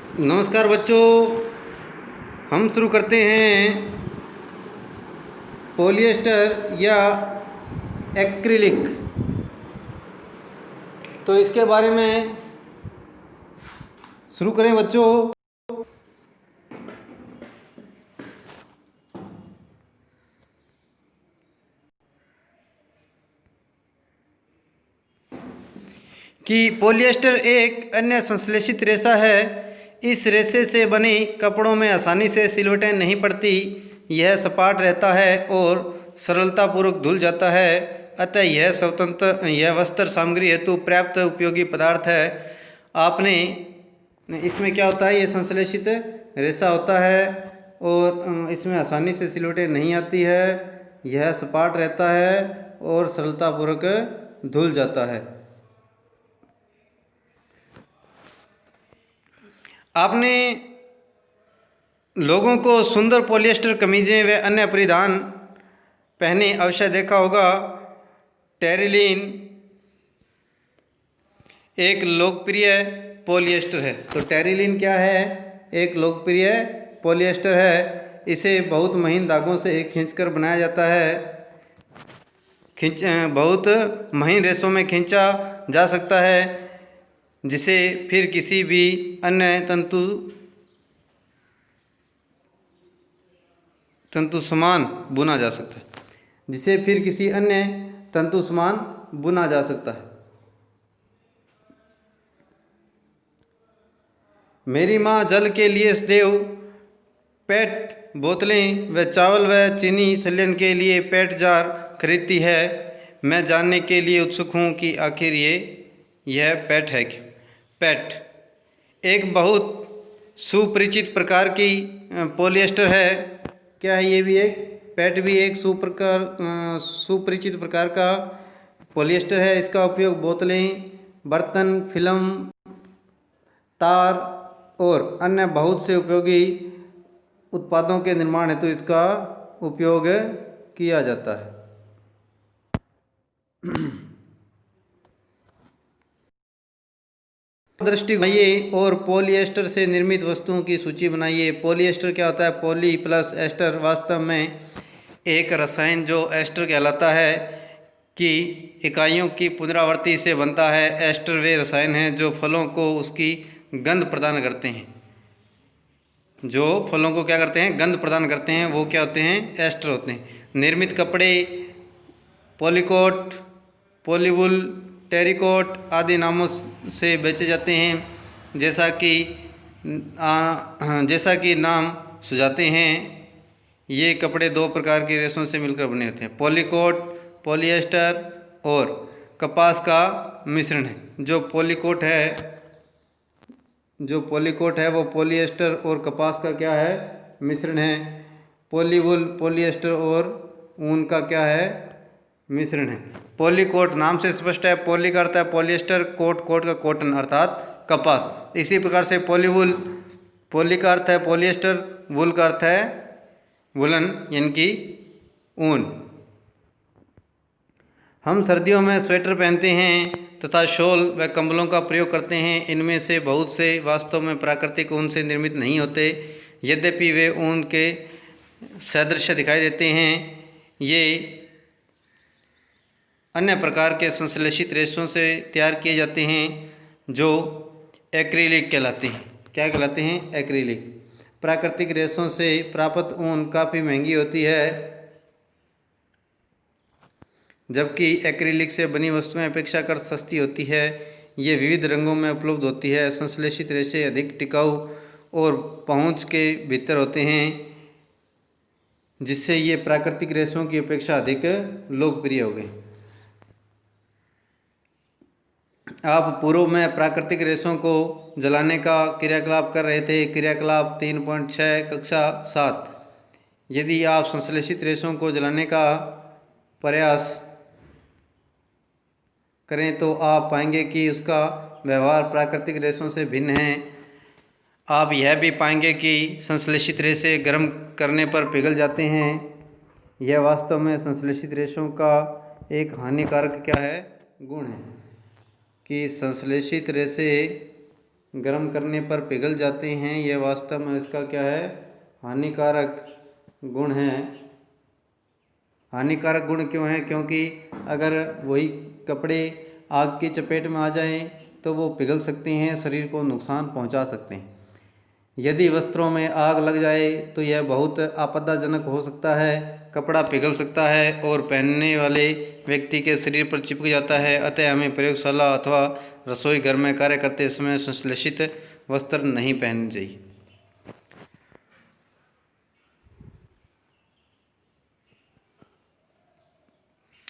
नमस्कार बच्चों, हम शुरू करते हैं पॉलिएस्टर या एक्रिलिक। तो इसके बारे में शुरू करें बच्चों। कि पॉलिएस्टर एक अन्य संश्लेषित रेशा है। इस रेशे से बने कपड़ों में आसानी से सिलवटें नहीं पड़ती। यह सपाट रहता है और सरलतापूर्वक धुल जाता है। अतः यह वस्त्र सामग्री हेतु पर्याप्त उपयोगी पदार्थ है। आपने इसमें क्या होता है, ये संश्लेषित रेशा होता है और इसमें आसानी से सिलवटें नहीं आती है। यह सपाट रहता है और सरलतापूर्वक धुल जाता है। आपने लोगों को सुंदर पॉलिएस्टर कमीजें व अन्य परिधान पहने अवश्य देखा होगा। टेरिलीन एक लोकप्रिय पॉलिएस्टर है। तो टेरिलीन क्या है? एक लोकप्रिय पॉलिएस्टर है। इसे बहुत महीन धागों से खींचकर बनाया जाता है। बहुत महीन रेशों में खींचा जा सकता है, जिसे फिर किसी भी अन्य तंतु समान बुना जा सकता है। जिसे फिर किसी अन्य तंतु समान बुना जा सकता है। मेरी माँ जल के लिए सदैव पेट बोतलें व चावल व चीनी संलयन के लिए पेट जार खरीदती है। मैं जानने के लिए उत्सुक हूँ कि आखिर यह पेट है क्या? पेट एक बहुत सुपरिचित प्रकार की पॉलिएस्टर है। क्या है? ये भी एक पेट भी एक सुपरिचित प्रकार का पॉलिएस्टर है। इसका उपयोग बोतलें, बर्तन, फिल्म, तार और अन्य बहुत से उपयोगी उत्पादों के निर्माण हेतु इसका उपयोग किया जाता है। दृष्टि बनाइए और पॉलिएस्टर से निर्मित वस्तुओं की सूची बनाइए। पॉलिएस्टर क्या होता है? पॉली प्लस एस्टर वास्तव में एक रसायन जो एस्टर कहलाता है कि इकाइयों की पुनरावृत्ति से बनता है। एस्टर वे रसायन हैं जो फलों को उसकी गंध प्रदान करते हैं। जो फलों को क्या करते हैं? गंध प्रदान करते हैं। वो क्या होते हैं? एस्टर होते हैं। निर्मित कपड़े पॉलीकोट, पॉलीवुल, टेरिकोट आदि नामों से बेचे जाते हैं। जैसा कि नाम सुझाते हैं, ये कपड़े दो प्रकार के रेशों से मिलकर बने होते हैं। पॉलीकोट पॉलिएस्टर और कपास का मिश्रण है। जो पॉलीकोट है वो पॉलिएस्टर और कपास का क्या है? मिश्रण है। पॉलीवुल पॉलिएस्टर और ऊन का क्या है? मिश्रण है। पॉलीकोट नाम से स्पष्ट है। पॉली का अर्थ है पॉलिएस्टर, कोट का कॉटन अर्थात कपास। इसी प्रकार से पॉलीवुल, पॉली का अर्थ है पॉलिएस्टर, वुल का अर्थ है वुलन यानी कि ऊन। हम सर्दियों में स्वेटर पहनते हैं तथा शॉल व कंबलों का प्रयोग करते हैं। इनमें से बहुत से वास्तव में प्राकृतिक ऊन से निर्मित नहीं होते, यद्यपि वे ऊन के सदृश दिखाई देते हैं। ये अन्य प्रकार के संश्लेषित रेशों से तैयार किए जाते हैं जो एक्रिलिक कहलाते हैं। क्या कहलाते हैं? एक्रिलिक। प्राकृतिक रेशों से प्राप्त ऊन काफ़ी महंगी होती है, जबकि एक्रिलिक से बनी वस्तुएं अपेक्षाकृत सस्ती होती है। ये विविध रंगों में उपलब्ध होती है। संश्लेषित रेशे अधिक टिकाऊ और पहुंच के भीतर होते हैं, जिससे ये प्राकृतिक रेशों की अपेक्षा अधिक लोकप्रिय हो गए। आप पूर्व में प्राकृतिक रेशों को जलाने का क्रियाकलाप कर रहे थे। क्रियाकलाप 3.6 कक्षा 7। यदि आप संश्लेषित रेशों को जलाने का प्रयास करें तो आप पाएंगे कि उसका व्यवहार प्राकृतिक रेशों से भिन्न है। आप यह भी पाएंगे कि संश्लेषित रेशे गर्म करने पर पिघल जाते हैं। यह वास्तव में संश्लेषित रेशों का एक हानिकारक क्या है? गुण है कि संश्लेषित रेशे गर्म करने पर पिघल जाते हैं, यह वास्तव में इसका क्या है, हानिकारक गुण है। हानिकारक गुण क्यों है? क्योंकि अगर वही कपड़े आग की चपेट में आ जाएं तो वो पिघल सकते हैं, शरीर को नुकसान पहुंचा सकते हैं। यदि वस्त्रों में आग लग जाए तो यह बहुत आपदाजनक हो सकता है, कपड़ा पिघल सकता है और पहनने वाले व्यक्ति के शरीर पर चिपक जाता है। अतः हमें प्रयोगशाला अथवा रसोई घर में कार्य करते समय संश्लेषित वस्त्र नहीं पहनने चाहिए।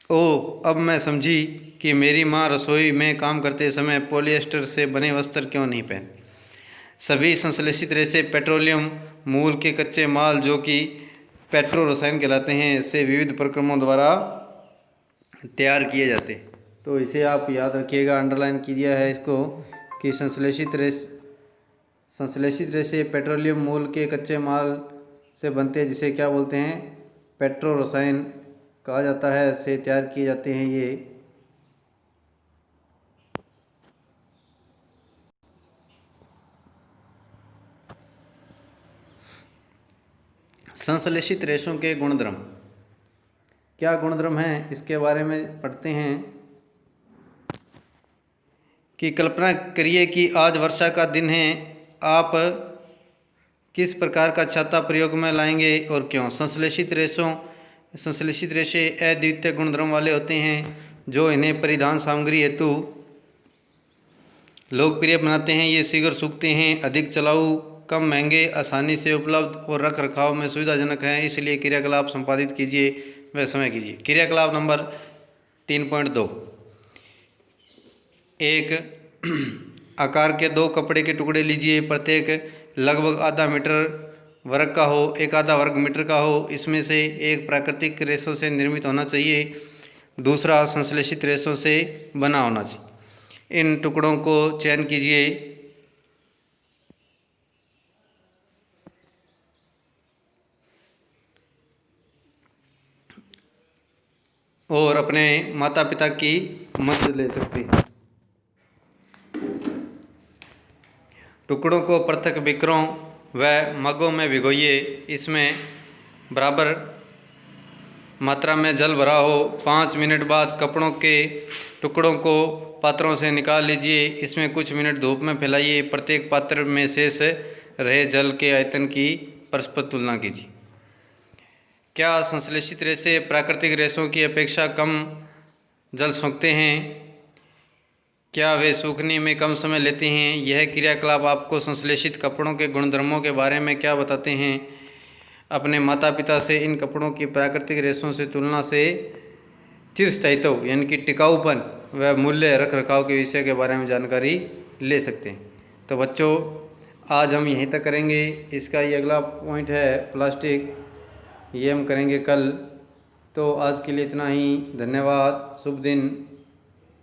ओह, अब मैं समझी कि मेरी माँ रसोई में काम करते समय पॉलिएस्टर से बने वस्त्र क्यों नहीं पहनती। सभी संश्लेषित रेशे पेट्रोलियम मूल के कच्चे माल जो कि पेट्रो रसायन कहलाते हैं से विविध प्रक्रमों द्वारा तैयार किए जाते हैं। तो इसे आप याद रखिएगा, अंडरलाइन कीजिए है इसको कि संश्लेषित रेशे पेट्रोलियम मूल के कच्चे माल से बनते हैं, जिसे क्या बोलते हैं, पेट्रो रसायन कहा जाता है, से तैयार किए जाते हैं। ये संश्लेषित रेशों के गुणधर्म, क्या गुणधर्म हैं इसके बारे में पढ़ते हैं। कि कल्पना करिए कि आज वर्षा का दिन है, आप किस प्रकार का छाता प्रयोग में लाएंगे और क्यों। संश्लेषित रेशे अद्वितीय गुणधर्म वाले होते हैं जो इन्हें परिधान सामग्री हेतु लोकप्रिय बनाते हैं। ये शीघ्र सूखते हैं, अधिक चलाऊ, कम महंगे, आसानी से उपलब्ध और रख रखाव में सुविधाजनक हैं। इसलिए क्रियाकलाप संपादित कीजिए व समय कीजिए। क्रियाकलाप नंबर 3.2। एक आकार के 2 कपड़े के टुकड़े लीजिए, प्रत्येक लगभग आधा वर्ग मीटर का हो। इसमें से एक प्राकृतिक रेशों से निर्मित होना चाहिए, दूसरा संश्लेषित रेशों से बना होना चाहिए। इन टुकड़ों को चयन कीजिए और अपने माता पिता की मदद ले सकते हैं। टुकड़ों को पृथक बिकरों व मगों में भिगोइए, इसमें बराबर मात्रा में जल भरा हो। 5 मिनट बाद कपड़ों के टुकड़ों को पात्रों से निकाल लीजिए, इसमें कुछ मिनट धूप में फैलाइए। प्रत्येक पात्र में शेष रहे जल के आयतन की परस्पर तुलना कीजिए। क्या संश्लेषित रेशे प्राकृतिक रेशों की अपेक्षा कम जल सोखते हैं? क्या वे सूखने में कम समय लेते हैं? यह क्रियाकलाप आपको संश्लेषित कपड़ों के गुणधर्मों के बारे में क्या बताते हैं? अपने माता पिता से इन कपड़ों की प्राकृतिक रेशों से तुलना से चिरस्थायित्व यानी कि टिकाऊपन व मूल्य रख रखाव के विषय के बारे में जानकारी ले सकते हैं। तो बच्चों, आज हम यहीं तक करेंगे। इसका ये अगला पॉइंट है प्लास्टिक, ये हम करेंगे कल। तो आज के लिए इतना ही। धन्यवाद। शुभ दिन।